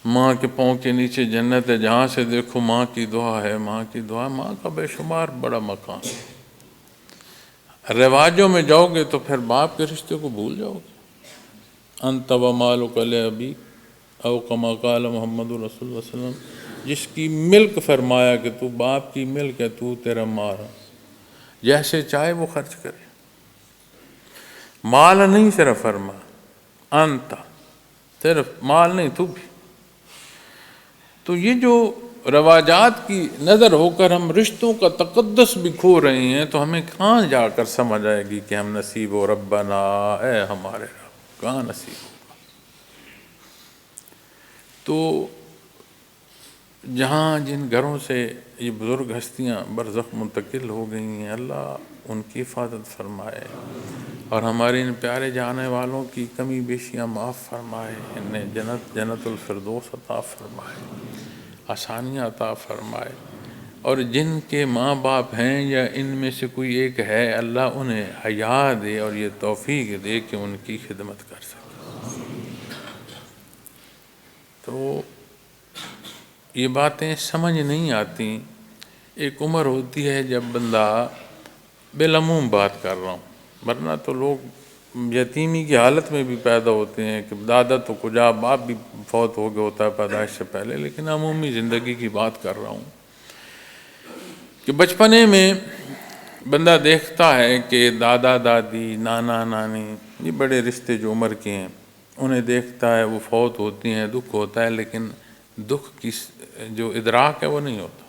ماں کے پاؤں کے نیچے جنت ہے، جہاں سے دیکھو ماں کی دعا ہے، ماں کی دعا۔ ماں کا بے شمار بڑا مقام ہے۔ رواجوں میں جاؤ گے تو پھر باپ کے رشتے کو بھول جاؤ گے۔ انت و مالک لابیک او کما قال محمد رسول اللہ صلی اللہ علیہ وسلم، جس کی ملک فرمایا کہ تو باپ کی ملک ہے، تو تیرا مال ہے، جیسے چاہے وہ خرچ کرے۔ مال نہیں صرف فرما، انت، صرف مال نہیں، تو بھی۔ تو یہ جو رواجات کی نظر ہو کر ہم رشتوں کا تقدس بھی کھو رہے ہیں، تو ہمیں کہاں جا کر سمجھ آئے گی کہ ہم نصیب و ربنا، اے ہمارے رب، کہاں نصیب ہوگا۔ تو جہاں جن گھروں سے یہ بزرگ ہستیاں برزخ منتقل ہو گئی ہیں، اللہ ان کی حفاظت فرمائے، اور ہمارے ان پیارے جانے والوں کی کمی بیشیاں معاف فرمائے، انہیں جنت الفردوس عطا فرمائے، آسانیاں عطا فرمائے، اور جن کے ماں باپ ہیں یا ان میں سے کوئی ایک ہے، اللہ انہیں حیا دے اور یہ توفیق دے کہ ان کی خدمت کر سکے۔ تو یہ باتیں سمجھ نہیں آتی۔ ایک عمر ہوتی ہے جب بندہ بالعموم بات کر رہا ہوں، ورنہ تو لوگ یتیمی کی حالت میں بھی پیدا ہوتے ہیں کہ دادا تو کجا، باپ بھی فوت ہو گیا ہوتا ہے پیدائش سے پہلے، لیکن عمومی زندگی کی بات کر رہا ہوں کہ بچپنے میں بندہ دیکھتا ہے کہ دادا دادی، نانا نانی، یہ بڑے رشتے جو عمر کے ہیں انہیں دیکھتا ہے، وہ فوت ہوتی ہیں، دکھ ہوتا ہے، لیکن دکھ کی جو ادراک ہے وہ نہیں ہوتا۔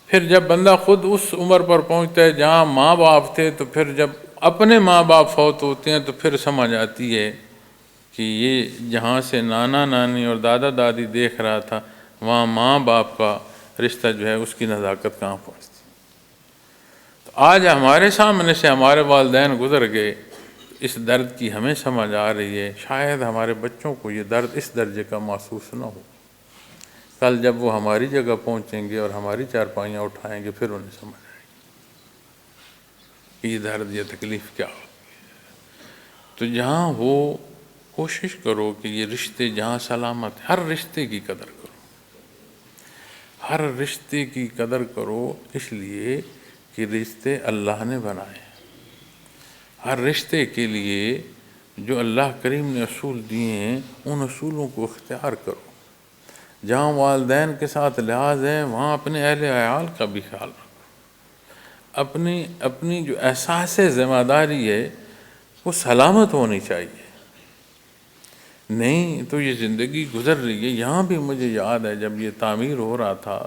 پھر جب بندہ خود اس عمر پر پہنچتا ہے جہاں ماں باپ تھے، تو پھر جب اپنے ماں باپ فوت ہوتے ہیں تو پھر سمجھ آتی ہے کہ یہ جہاں سے نانا نانی اور دادا دادی دیکھ رہا تھا، وہاں ماں باپ کا رشتہ جو ہے اس کی نزاکت کہاں پہنچتی۔ تو آج ہمارے سامنے سے ہمارے والدین گزر گئے، اس درد کی ہمیں سمجھ آ رہی ہے، شاید ہمارے بچوں کو یہ درد اس درجے کا محسوس نہ ہو۔ کل جب وہ ہماری جگہ پہنچیں گے اور ہماری چارپائیاں اٹھائیں گے، پھر انہیں سمجھ آئے گی کہ یہ درد، یہ تکلیف کیا ہو۔ تو جہاں ہو کوشش کرو کہ یہ رشتے جہاں سلامت، ہر رشتے کی قدر کرو، ہر رشتے کی قدر کرو، اس لیے کہ رشتے اللہ نے بنائے۔ ہر رشتے کے لیے جو اللہ کریم نے اصول دیے ہیں، ان اصولوں کو اختیار کرو۔ جہاں والدین کے ساتھ لحاظ ہے، وہاں اپنے اہل عیال کا بھی خیال رکھو۔ اپنی جو احساس ذمہ داری ہے وہ سلامت ہونی چاہیے، نہیں تو یہ زندگی گزر رہی ہے۔ یہاں بھی مجھے یاد ہے جب یہ تعمیر ہو رہا تھا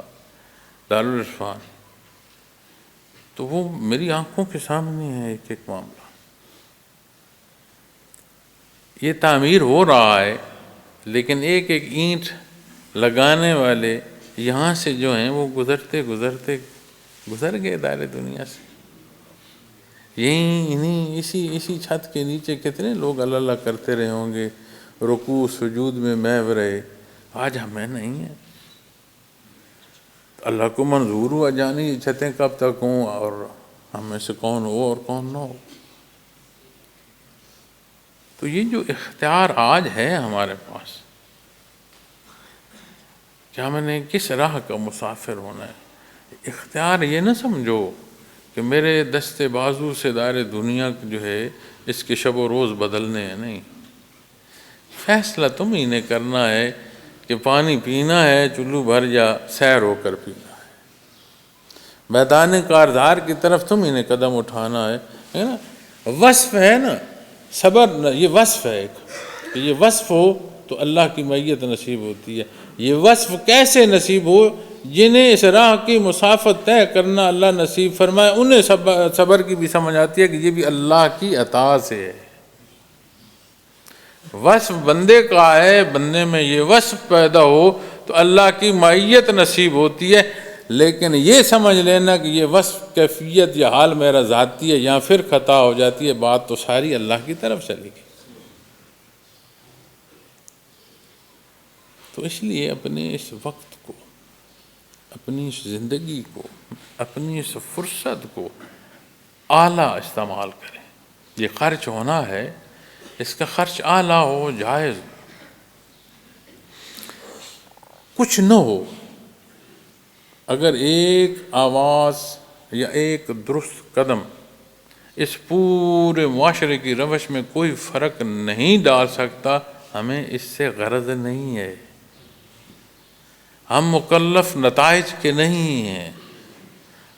دارالعرفان، تو وہ میری آنکھوں کے سامنے ہے ایک ایک معاملہ۔ یہ تعمیر ہو رہا ہے، لیکن ایک ایک اینٹ لگانے والے یہاں سے جو ہیں وہ گزرتے گزرتے گزر گئے دار دنیا سے۔ یہیں اسی چھت کے نیچے کتنے لوگ اللہ اللہ کرتے رہے ہوں گے، رکوع سجود میں محو رہے، آج ہمیں نہیں ہے۔ اللہ کو منظور ہوا جانے یہ چھتیں کب تک ہوں، اور ہم میں سے کون ہو اور کون نہ ہو۔ تو یہ جو اختیار آج ہے ہمارے پاس کہ ہم نے کس راہ کا مسافر ہونا ہے، اختیار یہ نہ سمجھو کہ میرے دستے بازو سے دار دنیا جو ہے اس کے شب و روز بدلنے ہیں، نہیں۔ فیصلہ تم ہی نے کرنا ہے کہ پانی پینا ہے چلو بھر جا سیر ہو کر پینا ہے، میدان کارزار کی طرف تم ہی نے قدم اٹھانا ہے نا۔ وصف ہے نا صبر، یہ وصف ہے کہ یہ وصف ہو تو اللہ کی معیت نصیب ہوتی ہے۔ یہ وصف کیسے نصیب ہو؟ جنہیں اس راہ کی مسافت طے کرنا اللہ نصیب فرمائے، انہیں صبر کی بھی سمجھ آتی ہے کہ یہ بھی اللہ کی عطا سے ہے۔ وصف بندے کا ہے، بندے میں یہ وصف پیدا ہو تو اللہ کی معیت نصیب ہوتی ہے، لیکن یہ سمجھ لینا کہ یہ وصف کیفیت یا حال میرا ذاتی ہے، یا پھر خطا ہو جاتی ہے، بات تو ساری اللہ کی طرف چلی گئی۔ تو اس لیے اپنے اس وقت کو، اپنی اس زندگی کو، اپنی اس فرصت کو اعلیٰ استعمال کریں۔ یہ خرچ ہونا ہے، اس کا خرچ اعلیٰ ہو، جائز ہو، کچھ نہ ہو۔ اگر ایک آواز یا ایک درست قدم اس پورے معاشرے کی روش میں کوئی فرق نہیں ڈال سکتا، ہمیں اس سے غرض نہیں ہے۔ ہم مکلف نتائج کے نہیں ہیں،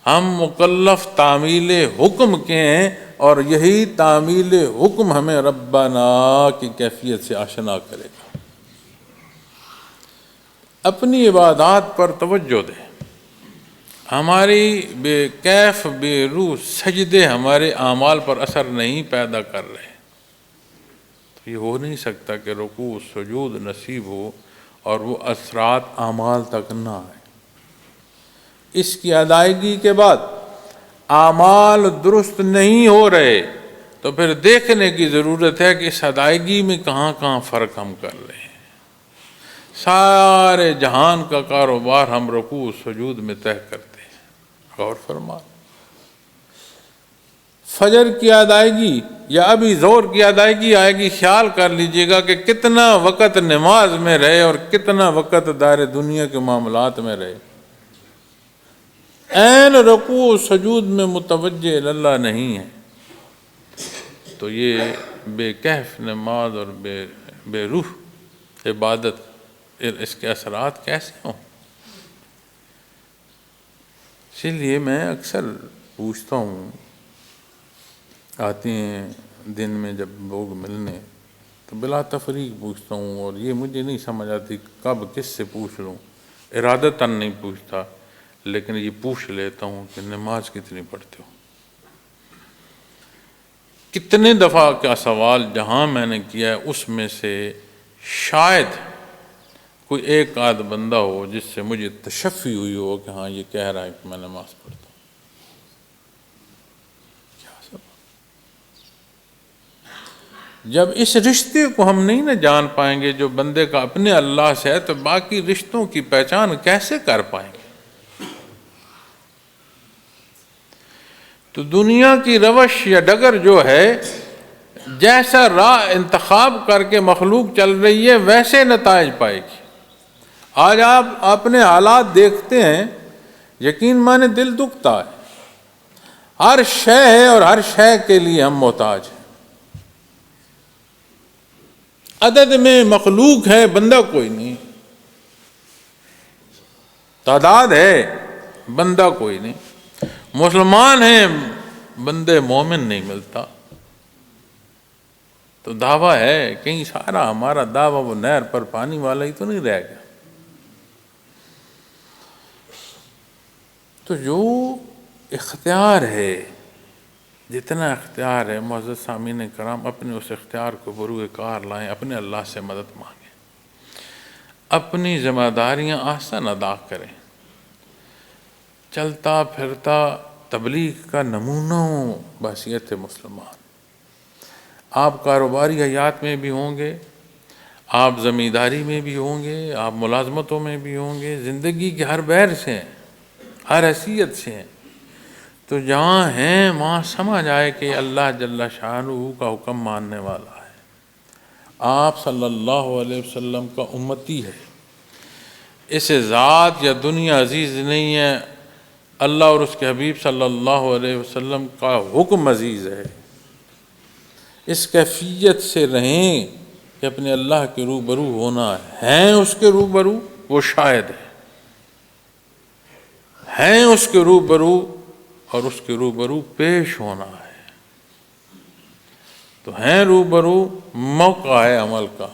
ہم مکلف تعمیل حکم کے ہیں، اور یہی تعمیل حکم ہمیں ربنا کی کیفیت سے آشنا کرے گا۔ اپنی عبادات پر توجہ دیں۔ ہماری بے کیف بے روح سجدے ہمارے اعمال پر اثر نہیں پیدا کر رہے، تو یہ ہو نہیں سکتا کہ رکوع سجود نصیب ہو اور وہ اثرات اعمال تک نہ آئے۔ اس کی ادائیگی کے بعد اعمال درست نہیں ہو رہے تو پھر دیکھنے کی ضرورت ہے کہ اس ادائیگی میں کہاں کہاں فرق ہم کر رہے ہیں۔ سارے جہان کا کاروبار ہم رکوع سجود میں طے کرتے ہیں، غور فرما۔ فجر کی ادائیگی یا ابھی ظہر کی ادائیگی آئے گی، خیال کر لیجئے گا کہ کتنا وقت نماز میں رہے اور کتنا وقت دار دنیا کے معاملات میں رہے، عین رکوع سجود میں متوجہ اللہ نہیں ہے۔ تو یہ بے کیف نماز اور بے روح عبادت، اس کے اثرات کیسے ہوں؟ اسی لیے میں اکثر پوچھتا ہوں، آتے ہیں دن میں جب لوگ ملنے تو بلا تفریق پوچھتا ہوں، اور یہ مجھے نہیں سمجھ آتی کب کس سے پوچھ لوں، ارادتاً نہیں پوچھتا، لیکن یہ پوچھ لیتا ہوں کہ نماز کتنی پڑھتے ہو؟ کتنے دفعہ کا سوال جہاں میں نے کیا ہے اس میں سے شاید کوئی ایک آدھ بندہ ہو جس سے مجھے تشفی ہوئی ہو کہ ہاں یہ کہہ رہا ہے کہ میں نماز پڑھتا ہوں۔ کیا سبب؟ جب اس رشتے کو ہم نہیں نہ جان پائیں گے جو بندے کا اپنے اللہ سے ہے، تو باقی رشتوں کی پہچان کیسے کر پائیں گے؟ تو دنیا کی روش یا ڈگر جو ہے، جیسا راہ انتخاب کر کے مخلوق چل رہی ہے ویسے نتائج پائے گی۔ آج آپ اپنے حالات دیکھتے ہیں، یقین مانے دل دکھتا ہے۔ ہر شے ہے اور ہر شے کے لیے ہم محتاج ہیں۔ عدد میں مخلوق ہے، بندہ کوئی نہیں، تعداد ہے، بندہ کوئی نہیں، مسلمان ہیں، بندے مومن نہیں ملتا۔ تو دعویٰ ہے، کہیں سارا ہمارا دعویٰ وہ نہر پر پانی والا ہی تو نہیں رہ گیا۔ تو جو اختیار ہے، جتنا اختیار ہے، معزز سامعین کرام، اپنے اس اختیار کو بروئے کار لائیں، اپنے اللہ سے مدد مانگیں، اپنی ذمہ داریاں آسان ادا کریں، چلتا پھرتا تبلیغ کا نمونہ ہوں بحیثیت مسلمان۔ آپ کاروباری حیات میں بھی ہوں گے، آپ زمینداری میں بھی ہوں گے، آپ ملازمتوں میں بھی ہوں گے، زندگی کے ہر بحر سے ہیں، ہر حیثیت سے ہیں، تو جہاں ہیں وہاں سمجھ آئے کہ اللہ جل شانہ کا حکم ماننے والا ہے، آپ صلی اللہ علیہ وسلم کا امتی ہے، اسے ذات یا دنیا عزیز نہیں ہے، اللہ اور اس کے حبیب صلی اللہ علیہ وسلم کا حکم عزیز ہے۔ اس کیفیت سے رہیں کہ اپنے اللہ کے روبرو ہونا ہے، اس کے روبرو وہ شاہد ہے اس کے روبرو، اور اس کے روبرو پیش ہونا ہے۔ تو ہیں روبرو، موقع ہے عمل کا،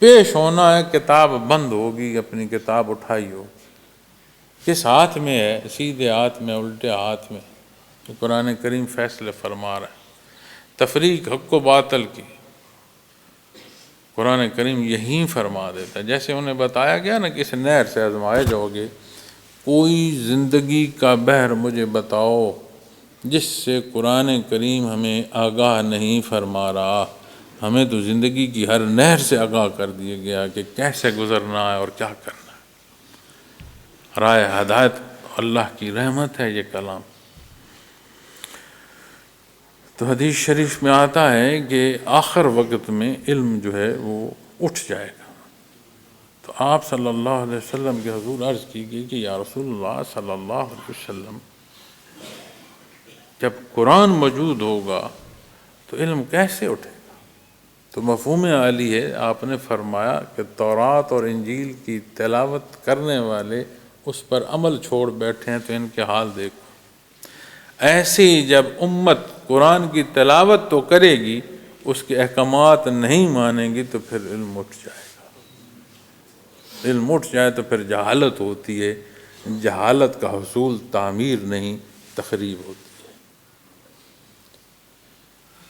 پیش ہونا ہے، کتاب بند ہوگی، اپنی کتاب اٹھائی ہو، کس ہاتھ میں ہے؟ سیدھے ہاتھ میں، الٹے ہاتھ میں؟ تو قرآن کریم فیصلے فرما رہا ہے، تفریق حق و باطل کی قرآن کریم یہی فرما دیتا ہے۔ جیسے انہیں بتایا گیا نا کہ اس نہر سے آزمائے جاؤ گے، کوئی زندگی کا بحر مجھے بتاؤ جس سے قرآن کریم ہمیں آگاہ نہیں فرما رہا۔ ہمیں تو زندگی کی ہر نہر سے آگاہ کر دیا گیا کہ کیسے گزرنا ہے اور کیا کرنا ہے۔ رائے ہدایت اللہ کی رحمت ہے یہ کلام۔ تو حدیث شریف میں آتا ہے کہ آخر وقت میں علم جو ہے وہ اٹھ جائے گا۔ تو آپ صلی اللہ علیہ وسلم کے حضور عرض کی گئی کہ یا رسول اللہ صلی اللہ علیہ وسلم، جب قرآن موجود ہوگا تو علم کیسے اٹھے گا؟ تو مفہوم عالی ہے، آپ نے فرمایا کہ تورات اور انجیل کی تلاوت کرنے والے اس پر عمل چھوڑ بیٹھے ہیں، تو ان کے حال دیکھو۔ ایسے ہی جب امت قرآن کی تلاوت تو کرے گی، اس کے احکامات نہیں مانیں گی، تو پھر علم اٹھ جائے گا۔ علم اٹھ جائے تو پھر جہالت ہوتی ہے، جہالت کا حصول تعمیر نہیں، تخریب ہوتی ہے۔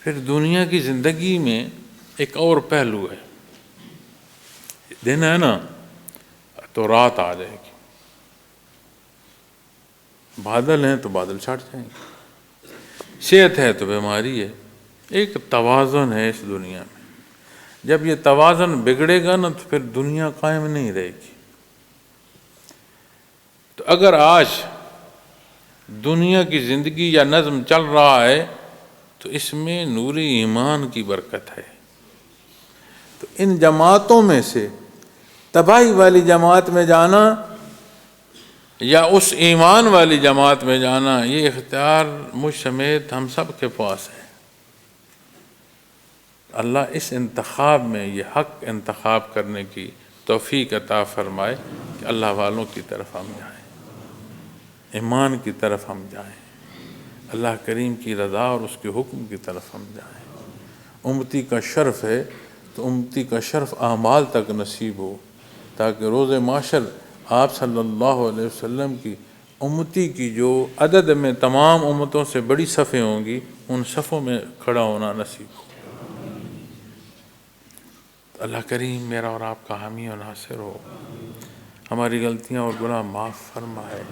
پھر دنیا کی زندگی میں ایک اور پہلو ہے، دن ہے نا تو رات آ جائے گی، بادل ہیں تو بادل چھٹ جائیں گے، صحت ہے تو بیماری ہے، ایک توازن ہے اس دنیا میں۔ جب یہ توازن بگڑے گا نا تو پھر دنیا قائم نہیں رہے گی۔ تو اگر آج دنیا کی زندگی یا نظم چل رہا ہے تو اس میں نور ایمان کی برکت ہے۔ تو ان جماعتوں میں سے تباہی والی جماعت میں جانا یا اس ایمان والی جماعت میں جانا، یہ اختیار مجھ سمیت ہم سب کے پاس ہے۔ اللہ اس انتخاب میں یہ حق انتخاب کرنے کی توفیق عطا فرمائے کہ اللہ والوں کی طرف ہم جائیں، ایمان کی طرف ہم جائیں، اللہ کریم کی رضا اور اس کے حکم کی طرف ہم جائیں۔ امتی کا شرف ہے تو امتی کا شرف اعمال تک نصیب ہو، تاکہ روز معاشر آپ صلی اللہ علیہ وسلم کی امتی کی جو عدد میں تمام امتوں سے بڑی صفیں ہوں گی، ان صفوں میں کھڑا ہونا نصیب ہو۔ اللہ کریم میرا اور آپ کا حامی و ناصر ہو، ہماری غلطیاں اور گناہ معاف فرمائے،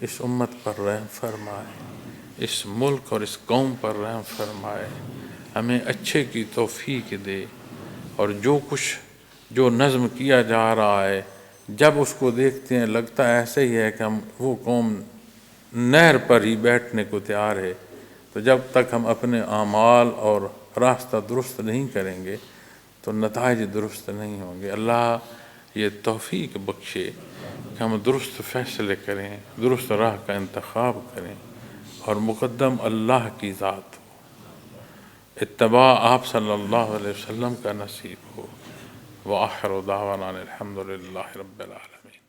اس امت پر رحم فرمائے، اس ملک اور اس قوم پر رحم فرمائے، ہمیں اچھے کی توفیق دے، اور جو کچھ جو نظم کیا جا رہا ہے جب اس کو دیکھتے ہیں لگتا ہے ایسے ہی ہے کہ ہم وہ قوم نہر پر ہی بیٹھنے کو تیار ہے، تو جب تک ہم اپنے اعمال اور راستہ درست نہیں کریں گے تو نتائج درست نہیں ہوں گے۔ اللہ یہ توفیق بخشے کہ ہم درست فیصلے کریں، درست راہ کا انتخاب کریں، اور مقدم اللہ کی ذات ہو، اتباع آپ صلی اللہ علیہ وسلم کا نصیب ہو۔ وآخر دعوانا الحمد للہ رب العالمین۔